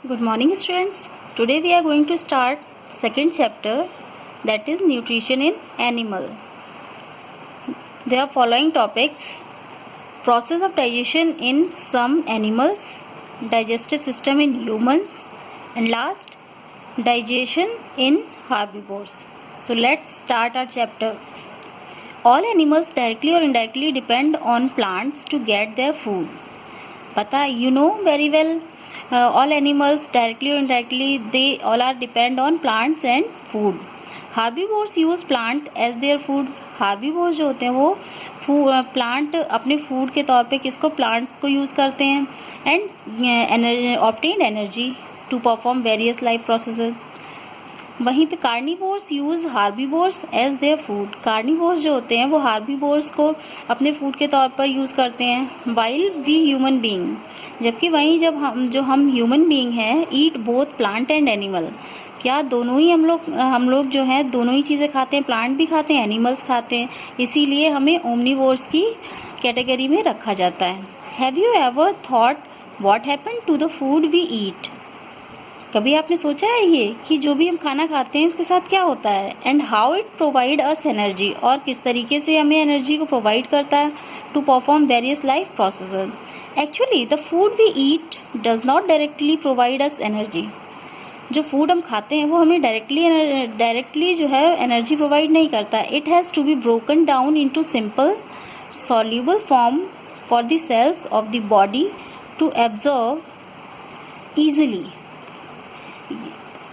Good morning students. Today we are going to start second chapter, that is nutrition in animal. There are following topics: process of digestion in some animals, digestive system in humans, and last digestion in herbivores. So let's start our chapter. All animals directly or indirectly depend on plants to get their food. पता है, you know very well, all animals directly or indirectly they all are depend on plants and food. Herbivores use plant as their food. Herbivores जो होते हैं वो plant अपने food के तौर पे किसको प्लांट्स को यूज़ करते हैं and obtained energy to perform various life processes. वहीं पे carnivores use herbivores as their food. Carnivores जो होते हैं वो हार्बीवोर्स को अपने फूड के तौर पर यूज़ करते हैं. वाइल वी ह्यूमन बीइंग, जबकि वहीं जब हम ह्यूमन बीइंग हैं, eat both plant and animal. क्या दोनों ही हम लोग जो हैं दोनों ही चीज़ें खाते हैं, प्लांट भी खाते हैं, एनिमल्स खाते हैं. इसीलिए हमें ओमनीवोर्स की कैटेगरी में रखा जाता है. Have you ever thought what happen to the food we eat? कभी आपने सोचा है ये कि जो भी हम खाना खाते हैं उसके साथ क्या होता है, and how it provide us energy, और किस तरीके से हमें एनर्जी को प्रोवाइड करता है to perform various life processes. Actually the food we eat does not directly provide us energy. जो फूड हम खाते हैं वो हमें डायरेक्टली जो है एनर्जी प्रोवाइड नहीं करता. It has to be broken down into simple soluble form for the cells of the body to absorb easily.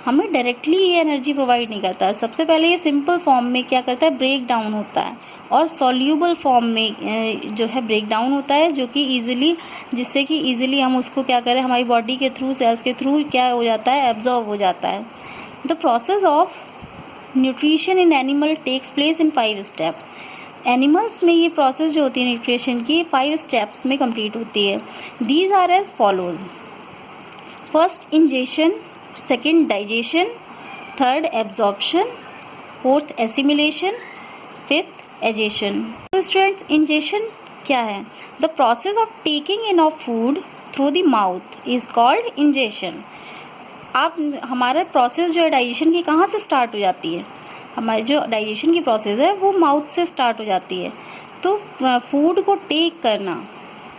हमें डायरेक्टली ये एनर्जी प्रोवाइड नहीं करता. सबसे पहले ये सिंपल फॉर्म में क्या करता है, ब्रेक डाउन होता है, और सॉल्यूबल फॉर्म में जो है ब्रेक डाउन होता है, जो कि ईजिली, जिससे कि ईजिली हम उसको क्या करें, हमारी बॉडी के थ्रू, सेल्स के थ्रू क्या हो जाता है, एब्जॉर्ब हो जाता है. The process of nutrition in animal takes place in 5 step. Animals में ये प्रोसेस जो होती है न्यूट्रिशन की 5 स्टेप्स में कंप्लीट होती है. These are as follows. First ingestion, second digestion, third absorption, fourth assimilation, fifth egestion. तो स्टूडेंट्स, इंजेशन क्या है? The process of taking in of food through the mouth is called ingestion. आप हमारा process जो है digestion की कहाँ से स्टार्ट हो जाती है? हमारी जो डाइजेशन की प्रोसेस है वो माउथ से स्टार्ट हो जाती है. तो फूड को टेक करना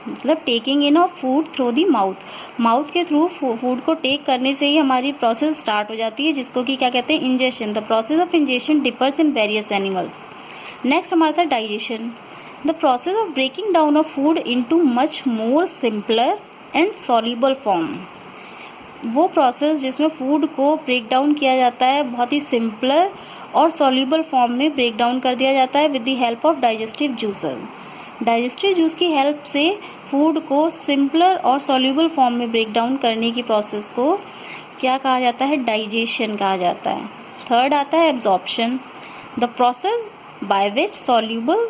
मतलब taking in of food through the mouth, mouth के थ्रू फूड को टेक करने से ही हमारी प्रोसेस स्टार्ट हो जाती है, जिसको कि क्या कहते हैं, ingestion. The process of ingestion differs in various animals. Next हमारा था digestion. The process of breaking down of food into much more simpler and soluble form. वो प्रोसेस जिसमें फूड को ब्रेक डाउन किया जाता है, बहुत ही सिंपलर और सॉल्यूबल फॉर्म में ब्रेक डाउन कर दिया जाता है with the help of digestive juices. Digestive juice की हेल्प से फूड को सिंपलर और सॉल्यूबल फॉर्म में ब्रेक डाउन करने की प्रोसेस को क्या कहा जाता है, डाइजेशन कहा जाता है. थर्ड आता है absorption. The process by which soluble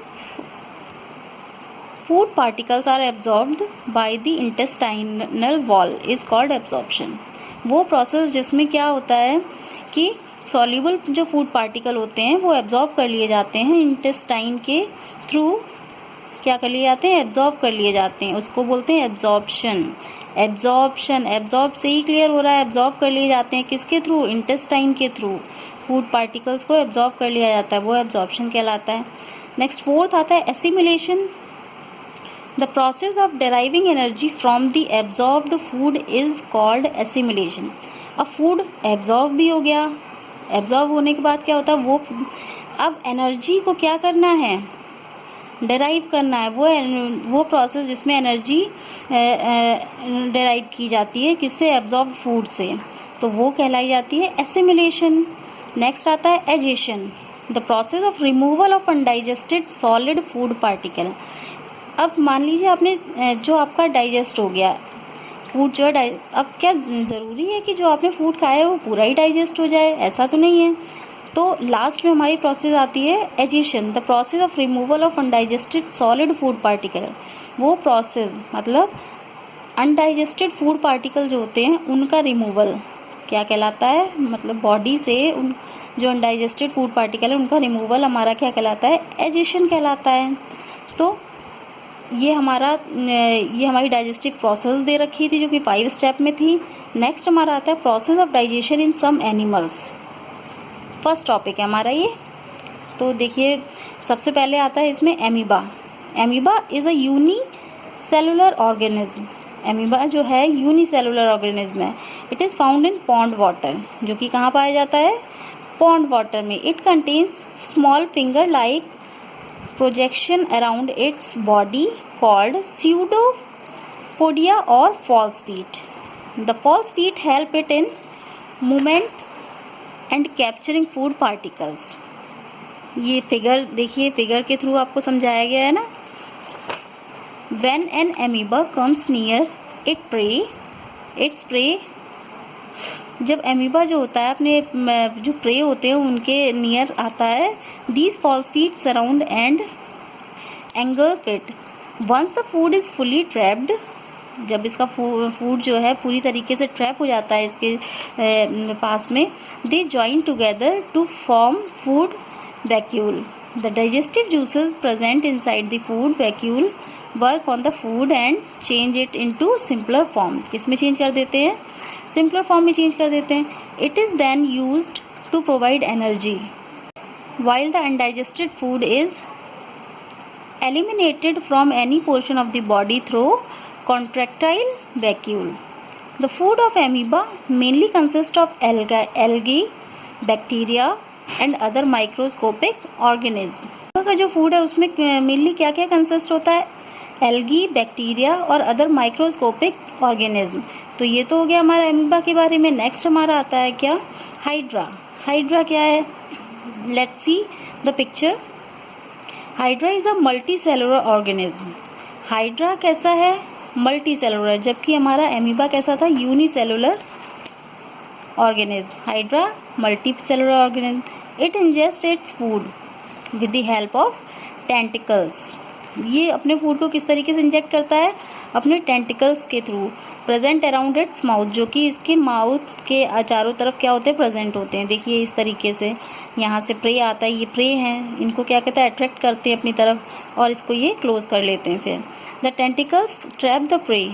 food particles are absorbed by the intestinal wall is called absorption. वो प्रोसेस जिसमें क्या होता है कि सॉल्यूबल जो फूड पार्टिकल होते हैं वो एब्जॉर्ब कर लिए जाते हैं इंटेस्टाइन के थ्रू. क्या कर लिए जाते हैं, एब्जॉर्ब कर लिए जाते हैं, उसको बोलते हैं एब्जॉर्प्शन. एब्जॉर्प्शन, एब्जॉर्ब से ही क्लियर हो रहा है, एब्जॉर्ब कर लिए जाते हैं किसके थ्रू, इंटेस्टाइन के थ्रू. फूड पार्टिकल्स को एब्जॉर्ब कर लिया जाता है, वो एब्जॉर्प्शन कहलाता है. नेक्स्ट फोर्थ आता है assimilation. The process of deriving energy from the absorbed food is called assimilation. अब फूड एब्जॉर्ब भी हो गया, एब्जॉर्ब होने के बाद क्या होता है, वो अब एनर्जी को क्या करना है, डेराइव करना है. वो प्रोसेस जिसमें एनर्जी डेराइव की जाती है किससे, एब्जॉर्ब फूड से, तो वो कहलाई जाती है एसिमिलेशन. नेक्स्ट आता है egestion. The process of removal of undigested solid food particle. अब मान लीजिए आपने जो आपका डाइजेस्ट हो गया फूड जो है, अब क्या ज़रूरी है कि जो आपने फूड खाया है वो पूरा ही डाइजेस्ट हो जाए? ऐसा तो नहीं है. तो लास्ट में हमारी प्रोसेस आती है egestion. The process of removal of undigested solid food particle. वो प्रोसेस मतलब अनडाइजेस्टेड फूड पार्टिकल जो होते हैं उनका रिमूवल क्या कहलाता है, मतलब बॉडी से उन जो अनडाइजेस्टेड फूड पार्टिकल है उनका रिमूवल हमारा क्या कहलाता है, एजेशन कहलाता है. तो ये हमारी डाइजेस्टिव प्रोसेस दे रखी थी जो कि 5 स्टेप में थी. नेक्स्ट हमारा आता है process of digestion in some animals. First topic है हमारा ये। तो देखिए सबसे पहले आता है इसमें amoeba. Amoeba is a unicellular organism. Amoeba जो है यूनिसेलुलर ऑर्गेनिज्म है। It is found in pond water, जो कि कहाँ पाया जाता है, पॉन्ड वाटर में। It contains small finger like projection around its body called pseudopodia और false feet. The false feet help it in movement and capturing food particles. ये figure देखिए, फिगर के थ्रू आपको समझाया गया है ना। When an amoeba comes near its prey, जब एमीबा जो होता है अपने जो प्रे होते हैं उनके नियर आता है, these false feet surround and engulf it. Once the food is fully trapped, जब इसका फूड जो है पूरी तरीके से ट्रैप हो जाता है इसके पास में, they join together to form food vacuole. The digestive juices present inside the food vacuole work on the food and change it into simpler form. किस में चेंज कर देते हैं, सिंपलर फॉर्म में चेंज कर देते हैं. It is then used to provide energy. While the undigested food is eliminated from any portion of the body through contractile vacuole. The food of amoeba mainly consists of algae, bacteria and other microscopic organisms. का जो food है उसमें mainly क्या क्या consist होता है, algae, bacteria और other microscopic organism. तो ये तो हो गया हमारा एमीबा के बारे में. नेक्स्ट हमारा आता है क्या, हाइड्रा. हाइड्रा क्या है, let's see the picture. Hydra is a multi cellular organism. Hydra कैसा है, मल्टी सेलुलर, जबकि हमारा एमीबा कैसा था, unicellular organism. Hydra multi cellular organism. It ingest its food with the help of tentacles. ये अपने फूड को किस तरीके से इंजेक्ट करता है, अपने टेंटिकल्स के through. Present around its mouth, जो कि इसके माउथ के चारों तरफ क्या होते हैं, प्रेजेंट होते हैं. देखिए इस तरीके से यहाँ से प्रे आता है, ये प्रे हैं, इनको क्या कहता है, अट्रैक्ट करते हैं अपनी तरफ और इसको ये क्लोज कर लेते हैं. फिर the tentacles trap the prey.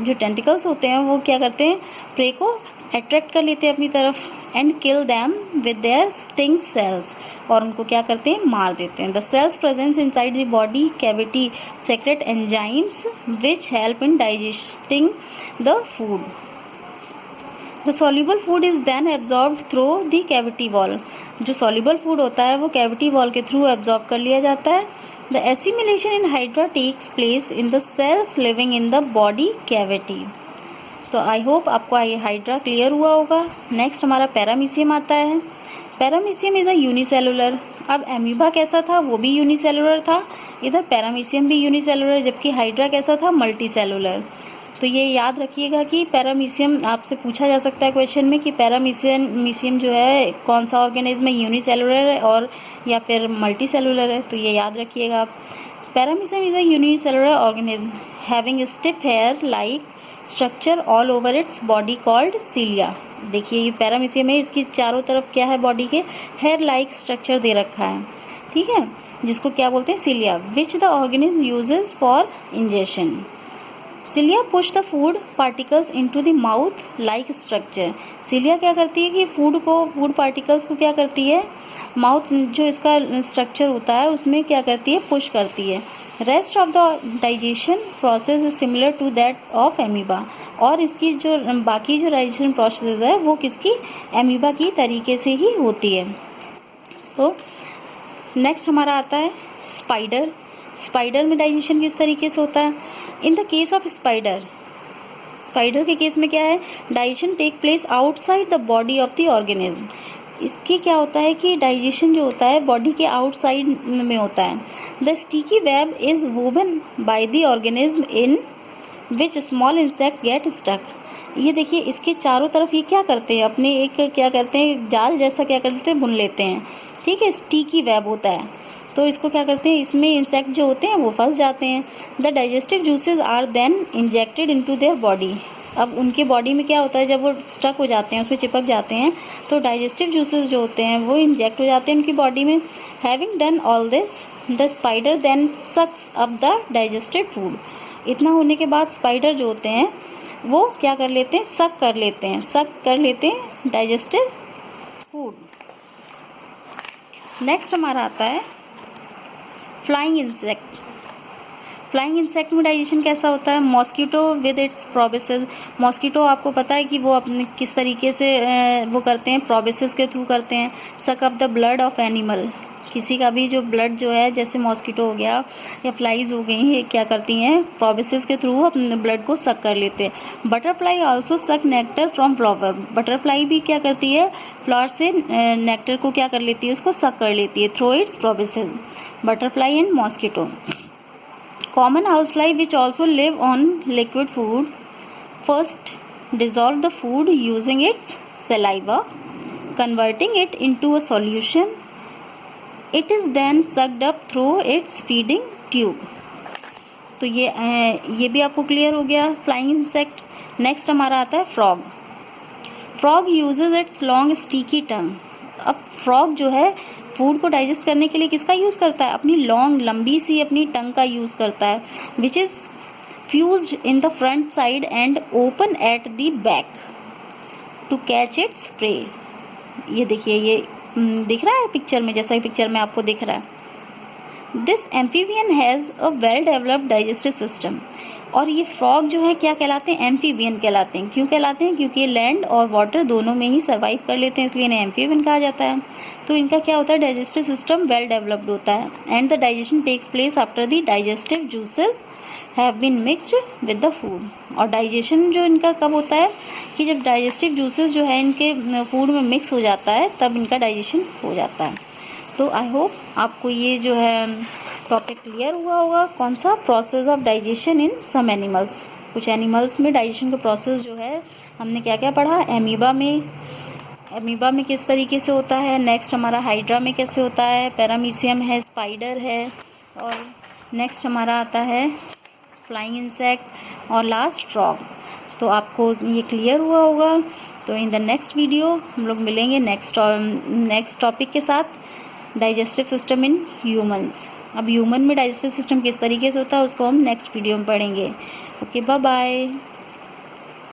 जो टेंटिकल्स होते हैं वो क्या करते हैं, प्रे को अट्रैक्ट कर लेते हैं अपनी तरफ. And kill them with their sting cells, और उनको क्या करते हैं, मार देते हैं. The cells presence inside the body cavity secrete enzymes which help in digesting the food. The soluble food is then absorbed through the cavity wall. जो soluble food होता है वो कैविटी वॉल के थ्रू एब्जॉर्ब कर लिया जाता है. The assimilation in hydra takes place in the cells living in the body cavity. तो आई होप आपको हाइड्रा क्लियर हुआ होगा. नेक्स्ट हमारा पैरामीशियम आता है. Paramecium is a unicellular. अब एमीबा कैसा था, वो भी यूनिसेलुलर था, इधर पैरामीशियम भी यूनिसेलुलर, जबकि हाइड्रा कैसा था, मल्टी सेलुलर. तो ये याद रखिएगा कि पैरामीशियम आपसे पूछा जा सकता है क्वेश्चन में कि पैरामीशियम जो है कौन सा ऑर्गेनिज्म है, यूनिसेलुलर है और या फिर मल्टी सेलुलर है. तो ये याद रखिएगा आप. Paramecium is a unicellular organism having stiff hair like structure all over its body called cilia. देखिए ये पैरामीशियम है, इसकी चारों तरफ क्या है, बॉडी के हेयर लाइक स्ट्रक्चर दे रखा है, ठीक है, जिसको क्या बोलते हैं, cilia, which the organism uses for ingestion. Cilia push the food particles into the mouth like structure. Cilia क्या करती है कि फूड पार्टिकल्स को क्या करती है, माउथ जो इसका स्ट्रक्चर होता है उसमें क्या करती है, पुश करती है. Rest of the digestion process is similar to that of amoeba. और इसकी जो बाकी जो डाइजेशन प्रोसेस है वो किसकी, एमीबा की तरीके से ही होती है. सो नेक्स्ट हमारा आता है स्पाइडर. स्पाइडर में डाइजेशन किस तरीके से होता है. In the case of spider के केस में क्या है, digestion take place outside the body of the organism. इसके क्या होता है कि डाइजेशन जो होता है बॉडी के आउटसाइड में होता है. The sticky web is woven by the organism in which small insect get stuck. ये देखिए इसके चारों तरफ ये क्या करते हैं, अपने एक क्या करते हैं, जाल जैसा क्या करते हैं, बुन लेते हैं, ठीक है, स्टिकी वेब होता है. तो इसको क्या करते हैं, इसमें इंसेक्ट जो होते हैं वो फंस जाते हैं. The digestive juices are then injected into their body. अब उनके बॉडी में क्या होता है, जब वो स्टक हो जाते हैं, उसमें चिपक जाते हैं, तो डाइजेस्टिव जूसेस जो होते हैं वो इंजेक्ट हो जाते हैं उनकी बॉडी में. Having done all this the spider then sucks up the digested food. इतना होने के बाद स्पाइडर जो होते हैं वो क्या कर लेते हैं, सक कर लेते हैं डाइजेस्टिव फूड। नेक्स्ट हमारा आता है फ्लाइंग इंसेक्ट। फ्लाइंग इंसेक्ट में डाइजेशन कैसा होता है, मॉस्किटो विद इट्स प्रोबेसिस। मॉस्किटो आपको पता है कि वो अपने किस तरीके से वो करते हैं, प्रोबेसिस के थ्रू करते हैं। सक up the blood of animal, किसी का भी जो ब्लड जो है, जैसे मॉस्किटो हो गया या फ्लाइज हो गई, ये क्या करती हैं, प्रोबेसिस के थ्रू अपने ब्लड को सक कर लेते हैं। बटरफ्लाई आल्सो सक नेक्टर फ्रॉम फ्लावर। बटरफ्लाई भी क्या करती है, फ्लावर से नेक्टर को क्या कर लेती है, उसको सक कर लेती है through its proboscis. Butterfly and mosquito. Common housefly which also live on liquid food first dissolve the food using its saliva, converting it into a solution. It is then sucked up through its feeding tube. तो ये भी आपको clear हो गया flying insect. Next हमारा आता है frog. Frog uses its long sticky tongue. अब फ्रॉग जो है फूड को डाइजेस्ट करने के लिए किसका यूज़ करता है, अपनी लॉन्ग लंबी सी अपनी टंग का यूज़ करता है, which is fused in the front side and open at the back to catch its prey. ये देखिए, ये दिख रहा है पिक्चर में, जैसा कि पिक्चर में आपको दिख रहा है। This amphibian has a well developed digestive system. और ये फ्रॉग जो है क्या कहलाते हैं, एम्फीबियन कहलाते हैं। क्यों कहलाते हैं, क्योंकि ये लैंड और वाटर दोनों में ही सर्वाइव कर लेते हैं, इसलिए इन्हें एम्फीबियन कहा जाता है। तो इनका क्या होता है, डाइजेस्टिव सिस्टम वेल डेवलप्ड होता है। And the digestion takes place after the digestive juices have been mixed with the food. और डाइजेशन जो इनका कब होता है, कि जब डाइजेस्टिव जूसेस जो है इनके फूड में मिक्स हो जाता है, तब इनका डाइजेशन हो जाता है। तो आई होप आपको ये जो है टॉपिक क्लियर हुआ होगा। कौन सा, process of digestion in some animals. कुछ एनिमल्स में डाइजेशन का प्रोसेस जो है हमने क्या क्या पढ़ा, एमीबा में किस तरीके से होता है। नेक्स्ट हमारा हाइड्रा में कैसे होता है, पैरामीशियम है, स्पाइडर है, और नेक्स्ट हमारा आता है फ्लाइंग इंसेक्ट, और लास्ट फ्रॉग। तो आपको ये क्लियर हुआ होगा। तो इन द नेक्स्ट वीडियो हम लोग मिलेंगे नेक्स्ट टॉपिक के साथ, डाइजेस्टिव सिस्टम इन ह्यूमंस। अब ह्यूमन में डाइजेस्टिव सिस्टम किस तरीके से होता है उसको हम नेक्स्ट वीडियो में पढ़ेंगे। Okay, bye bye.